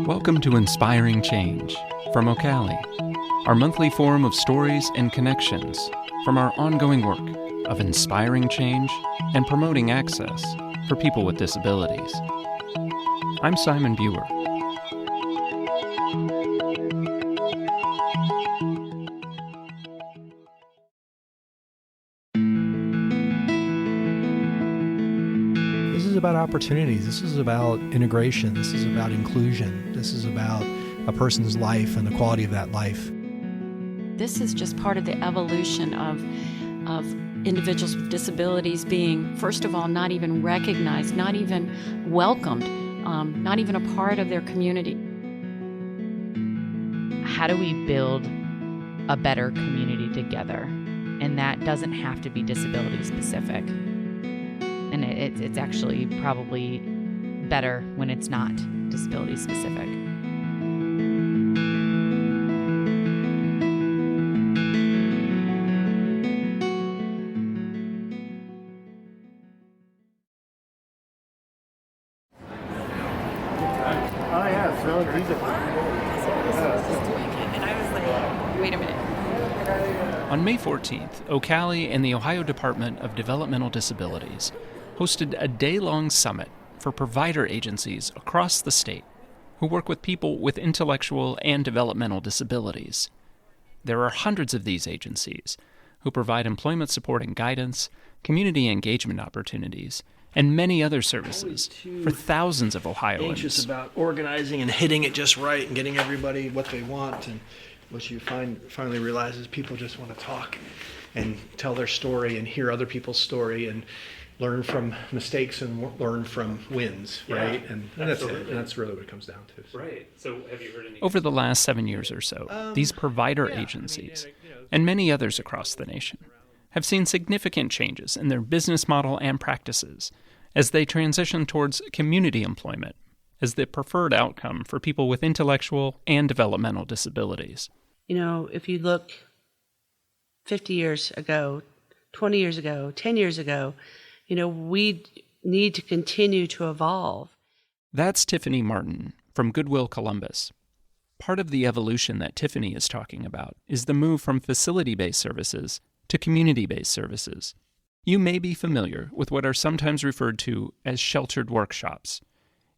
Welcome to Inspiring Change from OCALI, our monthly forum of stories and connections from our ongoing work of inspiring change and promoting access for people with disabilities. I'm Simon Buer. This is about opportunities. This is about integration. This is about inclusion. This is about a person's life and the quality of that life. This is just part of the evolution of individuals with disabilities being, first of all, not even recognized, not even welcomed, not even a part of their community. How do we build a better community together? And that doesn't have to be disability specific. And it's actually probably better when it's not disability specific. Wait a minute. On May 14th, OCALI and the Ohio Department of Developmental Disabilities hosted a day-long summit for provider agencies across the state who work with people with intellectual and developmental disabilities. There are hundreds of these agencies who provide employment support and guidance, community engagement opportunities, and many other services for thousands of Ohioans. Anxious about organizing and hitting it just right and getting everybody what they want. And what you finally realize is people just want to talk and tell their story and hear other people's story and learn from mistakes and learn from wins, right? And that's it. And that's really what it comes down to. So. Right. So have you heard any... Over the last 7 years or so, these provider agencies and many others across the nation have seen significant changes in their business model and practices as they transition towards community employment as the preferred outcome for people with intellectual and developmental disabilities. You know, if you look 50 years ago, 20 years ago, 10 years ago, you know, we need to continue to evolve. That's Tiffany Martin from Goodwill Columbus. Part of the evolution that Tiffany is talking about is the move from facility-based services to community-based services. You may be familiar with what are sometimes referred to as sheltered workshops,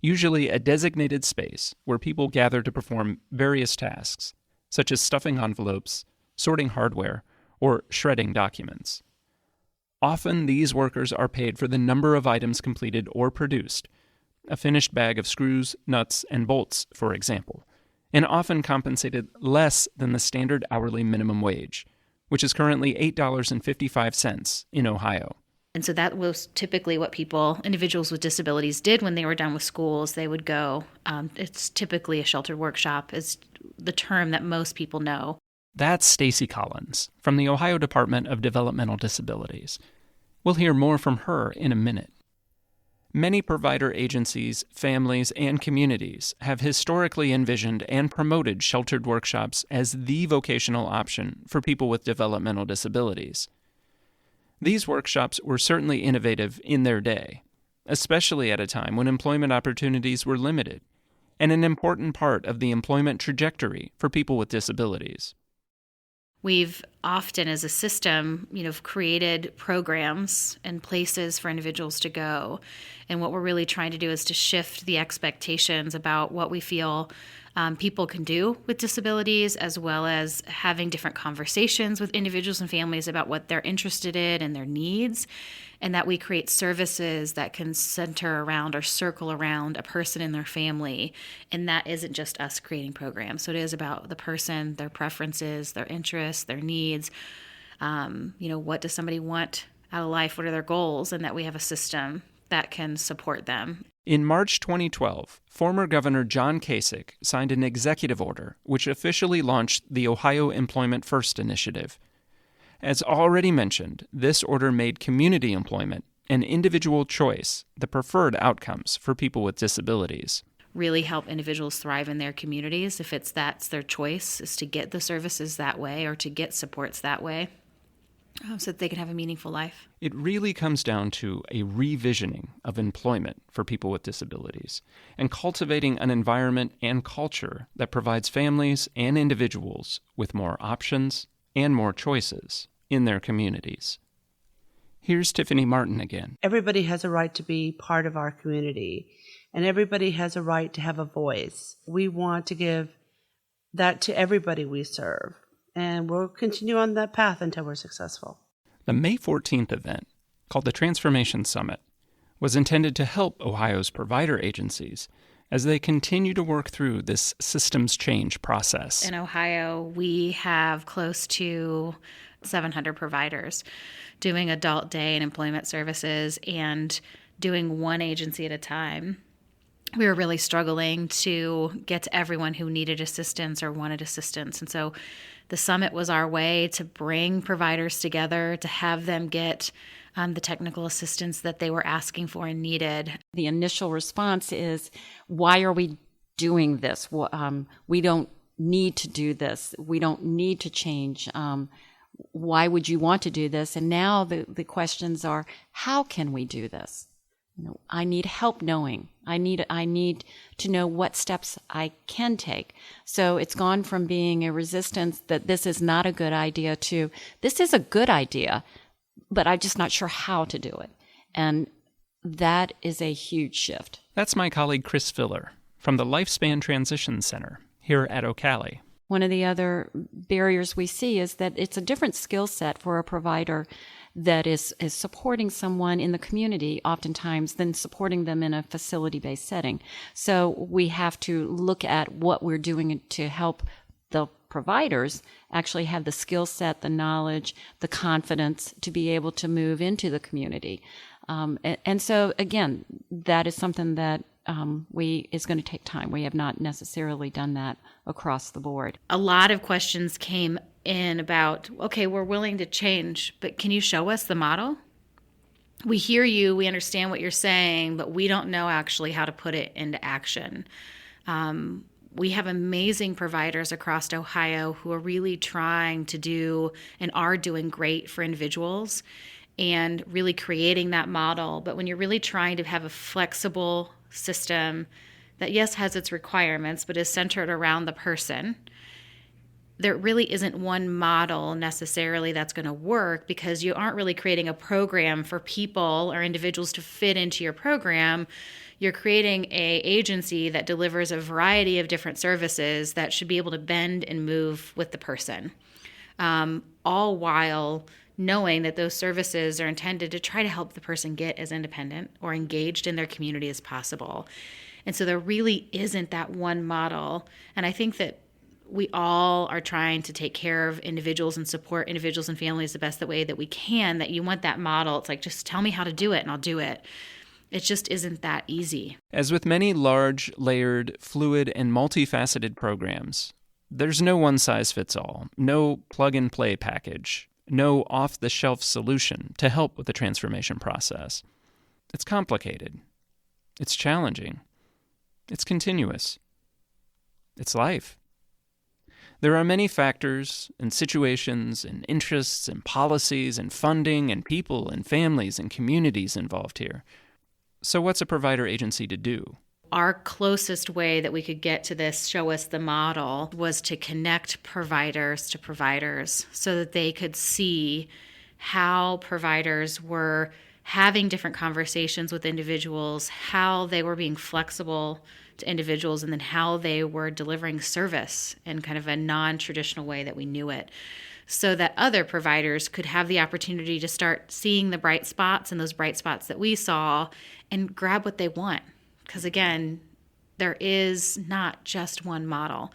usually a designated space where people gather to perform various tasks, such as stuffing envelopes, sorting hardware, or shredding documents. Often these workers are paid for the number of items completed or produced, a finished bag of screws, nuts, and bolts, for example, and often compensated less than the standard hourly minimum wage, which is currently $8.55 in Ohio. And so that was typically what individuals with disabilities did when they were done with schools. They would go, it's typically a sheltered workshop is the term that most people know. That's Stacy Collins from the Ohio Department of Developmental Disabilities. We'll hear more from her in a minute. Many provider agencies, families, and communities have historically envisioned and promoted sheltered workshops as the vocational option for people with developmental disabilities. These workshops were certainly innovative in their day, especially at a time when employment opportunities were limited, and an important part of the employment trajectory for people with disabilities. We've often, as a system, created programs and places for individuals to go. And what we're really trying to do is to shift the expectations about what we feel people can do with disabilities, as well as having different conversations with individuals and families about what they're interested in and their needs, and that we create services that can center around or circle around a person and their family. And that isn't just us creating programs. So it is about the person, their preferences, their interests, their needs. What does somebody want out of life? What are their goals? And that we have a system that can support them. In March 2012, former Governor John Kasich signed an executive order which officially launched the Ohio Employment First initiative. As already mentioned, this order made community employment and individual choice the preferred outcomes for people with disabilities. Really help individuals thrive in their communities if that's their choice, is to get the services that way or to get supports that way. so that they can have a meaningful life. It really comes down to a revisioning of employment for people with disabilities and cultivating an environment and culture that provides families and individuals with more options and more choices in their communities. Here's Tiffany Martin again. Everybody has a right to be part of our community, and everybody has a right to have a voice. We want to give that to everybody we serve, and we'll continue on that path until we're successful. The May 14th event, called the Transformation Summit, was intended to help Ohio's provider agencies as they continue to work through this systems change process. In Ohio, we have close to 700 providers doing adult day and employment services and doing one agency at a time. We were really struggling to get to everyone who needed assistance or wanted assistance. And so the summit was our way to bring providers together, to have them get the technical assistance that they were asking for and needed. The initial response is, why are we doing this? We don't need to do this. We don't need to change. Why would you want to do this? And now the questions are, how can we do this? I need help knowing. I need to know what steps I can take. So it's gone from being a resistance that this is not a good idea to this is a good idea, but I'm just not sure how to do it. And that is a huge shift. That's my colleague Chris Filler from the Lifespan Transition Center here at OCALI. One of the other barriers we see is that it's a different skill set for a provider that is supporting someone in the community oftentimes than supporting them in a facility-based setting. So we have to look at what we're doing to help the providers actually have the skill set, the knowledge, the confidence to be able to move into the community. And so, again, that is something that is going to take time. We have not necessarily done that across the board. A lot of questions came in about, okay, we're willing to change, but can you show us the model? We hear you, we understand what you're saying, but we don't know actually how to put it into action. We have amazing providers across Ohio who are really trying to do and are doing great for individuals and really creating that model. But when you're really trying to have a flexible system that, yes, has its requirements, but is centered around the person, there really isn't one model necessarily that's going to work, because you aren't really creating a program for people or individuals to fit into your program. You're creating a agency that delivers a variety of different services that should be able to bend and move with the person, all while knowing that those services are intended to try to help the person get as independent or engaged in their community as possible. And so there really isn't that one model. And I think that we all are trying to take care of individuals and support individuals and families the best way that we can, that you want that model. It's like, just tell me how to do it and I'll do it. It just isn't that easy. As with many large, layered, fluid, and multifaceted programs, there's no one-size-fits-all, no plug-and-play package, no off-the-shelf solution to help with the transformation process. It's complicated. It's challenging. It's continuous. It's life. There are many factors and situations and interests and policies and funding and people and families and communities involved here. So what's a provider agency to do? Our closest way that we could get to this, show us the model, was to connect providers to providers so that they could see how providers were having different conversations with individuals, how they were being flexible to individuals, and then how they were delivering service in kind of a non-traditional way that we knew it, so that other providers could have the opportunity to start seeing the bright spots and those bright spots that we saw and grab what they want. Because again, there is not just one model.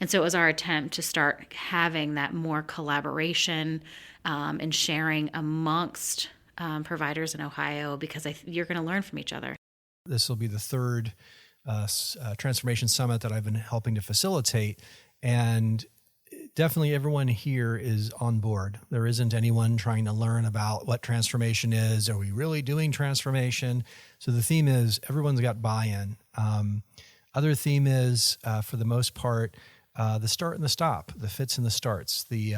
And so it was our attempt to start having that more collaboration and sharing amongst providers in Ohio, because you're going to learn from each other. This will be the third Transformation Summit that I've been helping to facilitate. And definitely everyone here is on board. There isn't anyone trying to learn about what transformation is. Are we really doing transformation? So the theme is everyone's got buy-in. Other theme is, for the most part, the start and the stop, the fits and the starts, the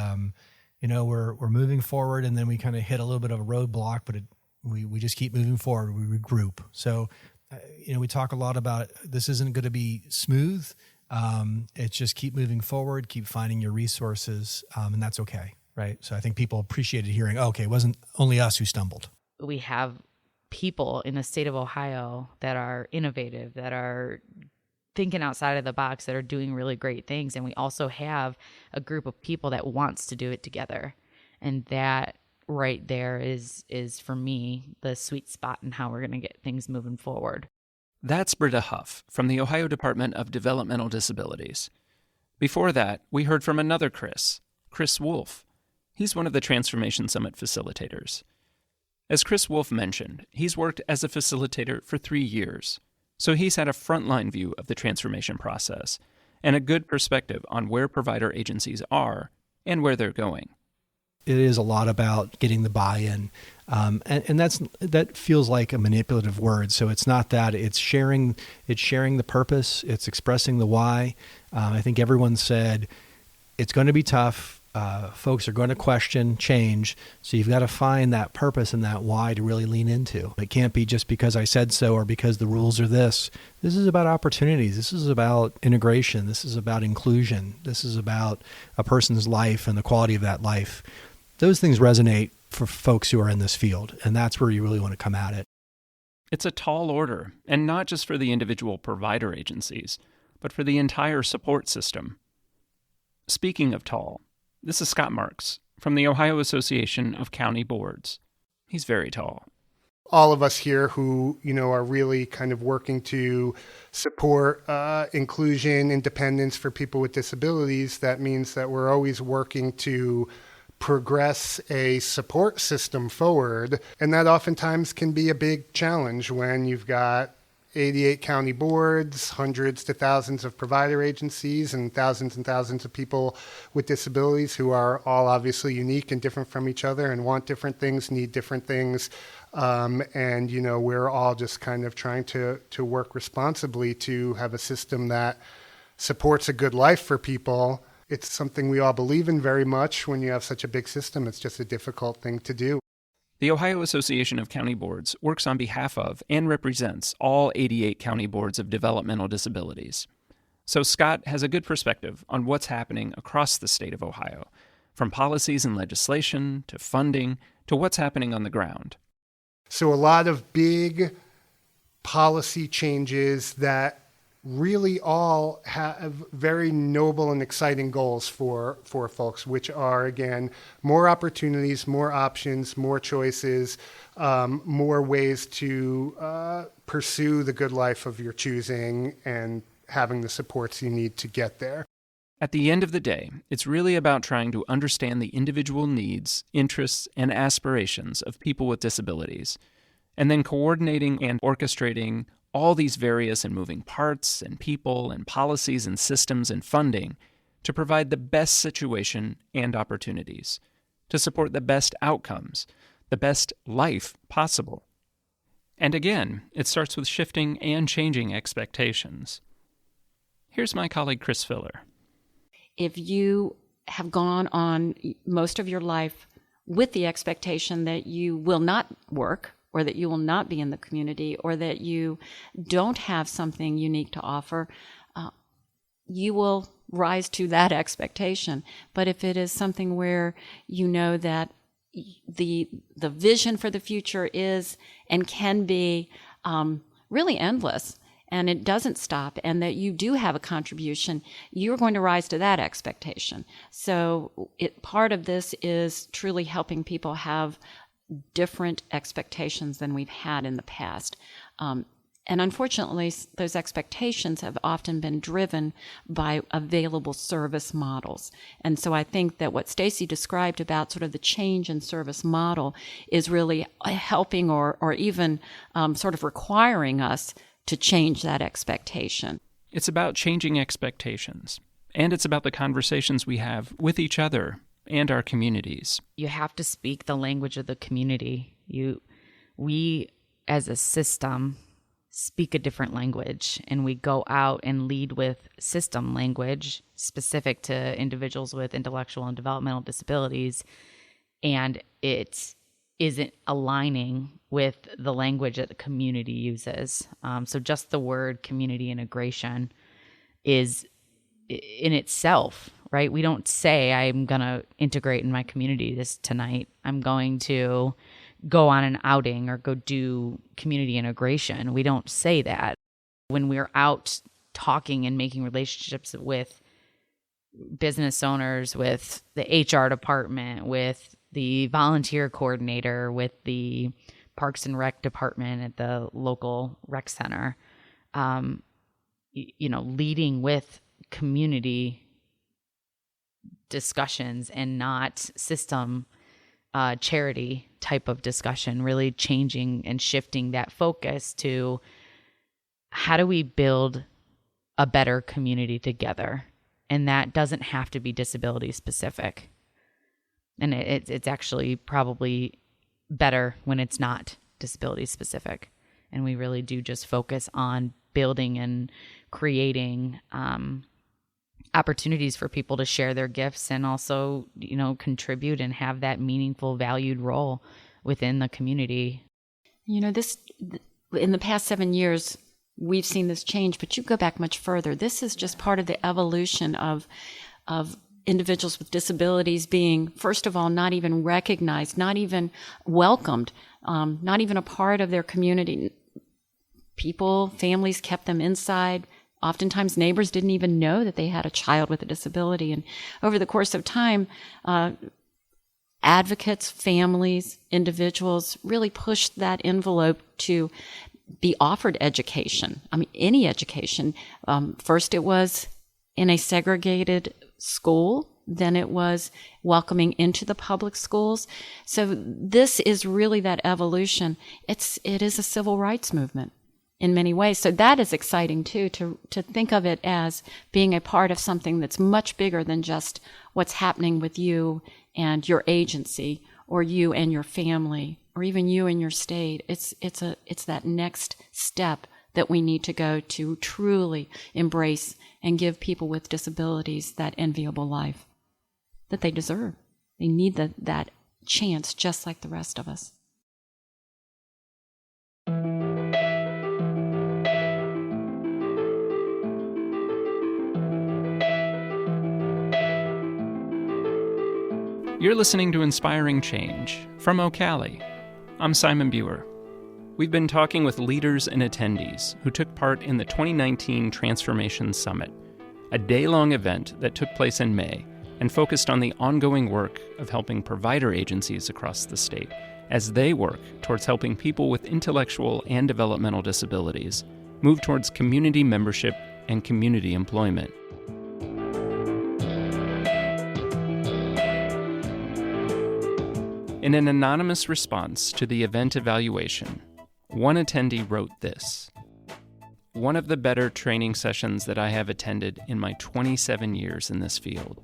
we're moving forward, and then we kind of hit a little bit of a roadblock, but we just keep moving forward. We regroup. So, we talk a lot about this isn't going to be smooth. It's just keep moving forward, keep finding your resources, and that's okay, right? So I think people appreciated hearing, okay, it wasn't only us who stumbled. We have people in the state of Ohio that are innovative, that are thinking outside of the box, that are doing really great things. And we also have a group of people that wants to do it together. And that right there is for me, the sweet spot in how we're going to get things moving forward. That's Britta Huff from the Ohio Department of Developmental Disabilities. Before that, we heard from another Chris Wolf. He's one of the Transformation Summit facilitators. As Chris Wolf mentioned, he's worked as a facilitator for 3 years, so he's had a frontline view of the transformation process and a good perspective on where provider agencies are and where they're going. It is a lot about getting the buy-in, and that feels like a manipulative word. So it's not that. It's sharing the purpose. It's expressing the why. I think everyone said it's going to be tough. Folks are going to question change. So you've got to find that purpose and that why to really lean into. It can't be just because I said so or because the rules are this. This is about opportunities. This is about integration. This is about inclusion. This is about a person's life and the quality of that life. Those things resonate for folks who are in this field, and that's where you really want to come at it. It's a tall order, and not just for the individual provider agencies, but for the entire support system. Speaking of tall, this is Scott Marks from the Ohio Association of County Boards. He's very tall. All of us here who, are really kind of working to support inclusion, independence for people with disabilities, that means that we're always working to progress a support system forward. And that oftentimes can be a big challenge when you've got 88 county boards, hundreds to thousands of provider agencies, and thousands of people with disabilities who are all obviously unique and different from each other and want different things, need different things. And we're all just kind of trying to work responsibly to have a system that supports a good life for people. It's something we all believe in very much. When you have such a big system, it's just a difficult thing to do. The Ohio Association of County Boards works on behalf of and represents all 88 county boards of developmental disabilities. So Scott has a good perspective on what's happening across the state of Ohio, from policies and legislation to funding to what's happening on the ground. So a lot of big policy changes that really all have very noble and exciting goals for folks, which are, again, more opportunities, more options, more choices, more ways to pursue the good life of your choosing and having the supports you need to get there. At the end of the day, it's really about trying to understand the individual needs, interests, and aspirations of people with disabilities, and then coordinating and orchestrating all these various and moving parts and people and policies and systems and funding to provide the best situation and opportunities, to support the best outcomes, the best life possible. And again, it starts with shifting and changing expectations. Here's my colleague Chris Filler. If you have gone on most of your life with the expectation that you will not work, or that you will not be in the community, or that you don't have something unique to offer, you will rise to that expectation. But if it is something where you know that the vision for the future is and can be really endless, and it doesn't stop, and that you do have a contribution, you're going to rise to that expectation. So part of this is truly helping people have different expectations than we've had in the past. And unfortunately, those expectations have often been driven by available service models. And so I think that what Stacy described about sort of the change in service model is really helping or even sort of requiring us to change that expectation. It's about changing expectations, and it's about the conversations we have with each other and our communities. You have to speak the language of the community. We, as a system, speak a different language, and we go out and lead with system language specific to individuals with intellectual and developmental disabilities, and it isn't aligning with the language that the community uses. So just the word community integration is in itself, right? We don't say, I'm going to integrate in my community tonight. I'm going to go on an outing or go do community integration. We don't say that. When we're out talking and making relationships with business owners, with the HR department, with the volunteer coordinator, with the Parks and Rec department at the local rec center, leading with community discussions and not system charity type of discussion, really changing and shifting that focus to how do we build a better community together? And that doesn't have to be disability specific. And it's actually probably better when it's not disability specific. And we really do just focus on building and creating opportunities for people to share their gifts and also, contribute and have that meaningful, valued role within the community. This in the past 7 years, we've seen this change, but you go back much further. This is just part of the evolution of individuals with disabilities being, first of all, not even recognized, not even welcomed, not even a part of their community. Families kept them inside. Oftentimes neighbors didn't even know that they had a child with a disability. And over the course of time, advocates, families, individuals really pushed that envelope to be offered education. Any education. First it was in a segregated school, then it was welcoming into the public schools. So this is really that evolution. It is a civil rights movement in many ways. So that is exciting too, to think of it as being a part of something that's much bigger than just what's happening with you and your agency, or you and your family, or even you and your state. It's that next step that we need to go to truly embrace and give people with disabilities that enviable life that they deserve. They need that chance just like the rest of us. You're listening to Inspiring Change from OCALI. I'm Simon Buer. We've been talking with leaders and attendees who took part in the 2019 Transformation Summit, a day-long event that took place in May and focused on the ongoing work of helping provider agencies across the state as they work towards helping people with intellectual and developmental disabilities move towards community membership and community employment. In an anonymous response to the event evaluation, one attendee wrote this: "One of the better training sessions that I have attended in my 27 years in this field.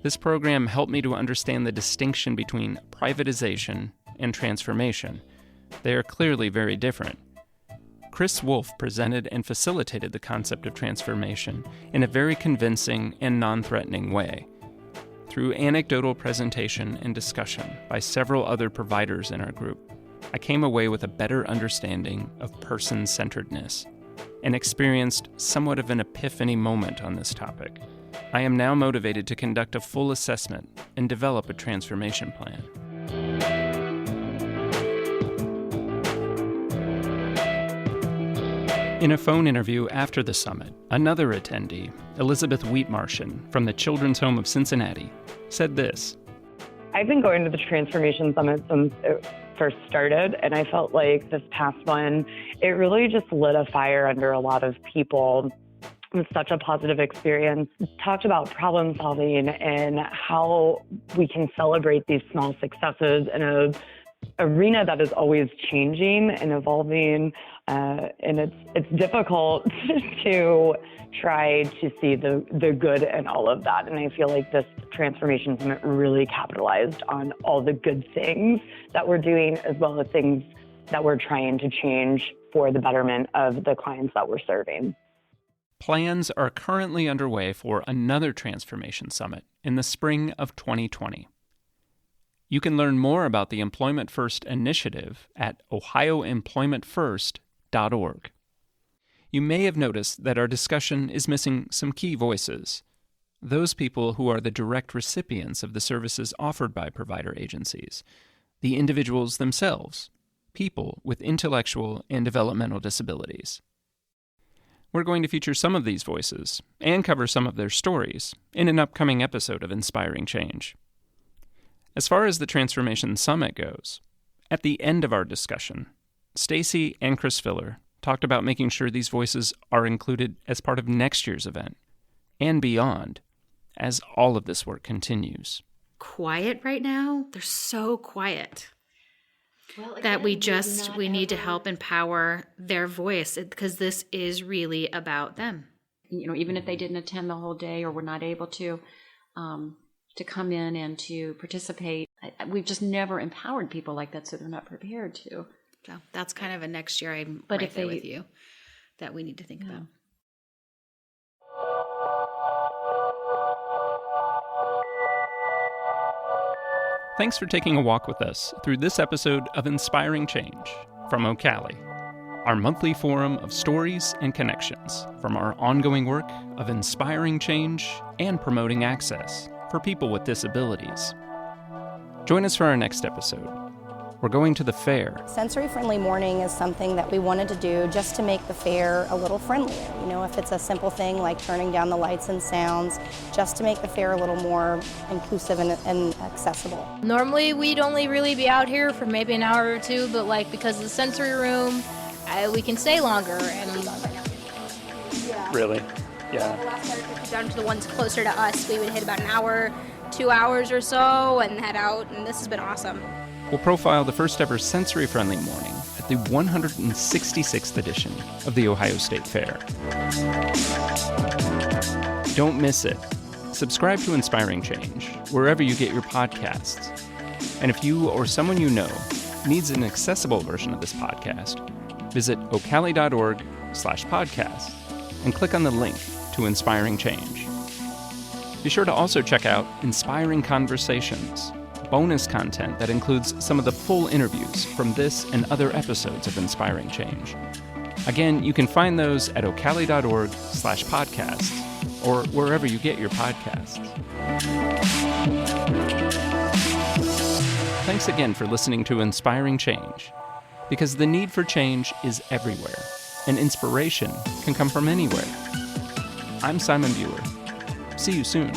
This program helped me to understand the distinction between privatization and transformation. They are clearly very different. Chris Wolf presented and facilitated the concept of transformation in a very convincing and non-threatening way. Through anecdotal presentation and discussion by several other providers in our group, I came away with a better understanding of person-centeredness and experienced somewhat of an epiphany moment on this topic. I am now motivated to conduct a full assessment and develop a transformation plan." In a phone interview after the summit, another attendee, Elizabeth Wheatmartian from the Children's Home of Cincinnati, said this: "I've been going to the Transformation Summit since it first started, and I felt like this past one, it really just lit a fire under a lot of people. It was such a positive experience. Talked about problem solving and how we can celebrate these small successes in a arena that is always changing and evolving, and it's difficult to try to see the good in all of that. And I feel like this Transformation Summit really capitalized on all the good things that we're doing, as well as things that we're trying to change for the betterment of the clients that we're serving. Plans are currently underway for another Transformation Summit in the spring of 2020. You can learn more about the Employment First initiative at ohioemploymentfirst.org. You may have noticed that our discussion is missing some key voices, those people who are the direct recipients of the services offered by provider agencies, the individuals themselves, people with intellectual and developmental disabilities. We're going to feature some of these voices and cover some of their stories in an upcoming episode of Inspiring Change. As far as the Transformation Summit goes, at the end of our discussion, Stacy and Chris Filler talked about making sure these voices are included as part of next year's event and beyond, as all of this work continues. Quiet right now. They're so quiet. Well, again, that we need to help empower their voice, because this is really about them. Even if they didn't attend the whole day or were not able to come in and to participate, we've just never empowered people like that, so they're not prepared to. So that's kind of a next year. I'm right there with you that we need to think about. Thanks for taking a walk with us through this episode of Inspiring Change from OCALI, our monthly forum of stories and connections from our ongoing work of inspiring change and promoting access for people with disabilities. Join us for our next episode. We're going to the fair. Sensory-friendly morning is something that we wanted to do just to make the fair a little friendlier. If it's a simple thing like turning down the lights and sounds, just to make the fair a little more inclusive and accessible. Normally we'd only really be out here for maybe an hour or two, but because of the sensory room, we can stay longer. Really? Yeah. The last time we took down to the ones closer to us, we would hit about an hour, 2 hours or so, and head out, and this has been awesome. We'll profile the first ever sensory-friendly morning at the 166th edition of the Ohio State Fair. Don't miss it. Subscribe to Inspiring Change wherever you get your podcasts. And if you or someone you know needs an accessible version of this podcast, visit ocali.org/podcast and click on the link to Inspiring Change. Be sure to also check out Inspiring Conversations, bonus content that includes some of the full interviews from this and other episodes of Inspiring Change. Again, you can find those at ocali.org/podcasts or wherever you get your podcasts. Thanks again for listening to Inspiring Change, because the need for change is everywhere, and inspiration can come from anywhere. I'm Simon Bueller. See you soon.